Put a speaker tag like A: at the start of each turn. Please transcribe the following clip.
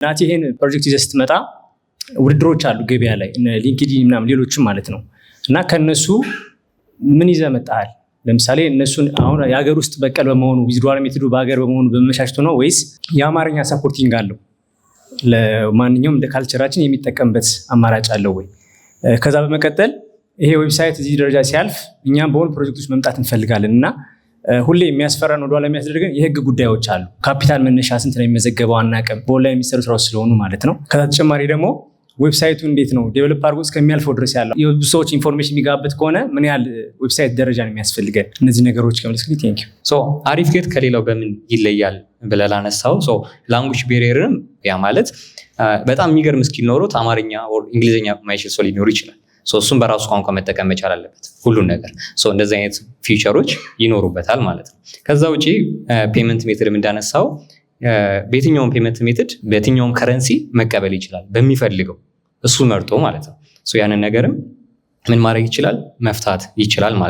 A: ናቲ ይሄን ፕሮጀክት ይዘህ ስትመጣ ውድድሮች አሉ ገበያ ላይ ሊንክድኢን ምናምን ሌሎችም ማለት ነው እና ከነሱ ምን ይዘህ መጣሃል? ለምሳሌ እነሱን አሁን የሀገር ውስጥ በቀል በመሆኑ ዊዝድዋል ሜቶዱ በሀገር በመሆኑ በመሻሽቶ ነው ወይስ የአማርኛ ሰፖርቲንግ አለው? ለማንኛውም እንደ ካልቸራችን የሚጠቀምበት አማራጭ አለው ወይ? ከዛ በመቀጠል ይሄ ዌብሳይት እዚህ ደረጃ ሲያልፍ እኛም በሆኑ ፕሮጀክቶች መምጣት እንፈልጋለን እና ሁሌ የሚያስፈራን ወደኋላ የሚያስደርገን የህግ ጉዳዮች አሉ። ካፒታል መነሻ ስንት ነው የሚመዘገበው አናውቅም፣ በኦንላይን የሚሰሩ ስራዎች ስለሆኑ ማለት ነው። ከዛ ተጨማሪ ደግሞ ዌብሳይቱ እንዴት ነው ዴቨሎፕ አድርጎ እስከሚያልፈው ድረስ ያለው የብዙ ሰዎች ኢንፎርሜሽን የሚጋበት ከሆነ ምን ያህል ዌብሳይት ደረጃ ነው የሚያስፈልገን? እነዚህ ነገሮች ከመለስክልኝ ቴንክ ዩ።
B: አሪፍ ጌት ከሌላው በምን ይለያል ብለህ ላነሳው ላንጉጅ ቤሪየርም ያ ማለት በጣም የሚገርም ስኪል ኖሮት አማርኛ ኦር እንግሊዝኛ ማይችል ሰው ሊኖር ይችላል። እሱም በራሱ ቋንቋ መጠቀም መቻል አለበት ሁሉን ነገር። እንደዚህ አይነት ፊቸሮች ይኖሩበታል ማለት ነው። ከዛ ውጪ ፔመንት ሜትድም እንዳነሳው በየትኛውም ፔመንት ሜትድ በየትኛውም ከረንሲ መቀበል ይችላል በሚፈልገው እሱ መርጦ ማለት ነው። ያንን ነገርም ምን ማድረግ ይችላል? መፍታት ይችላል ማለት ነው።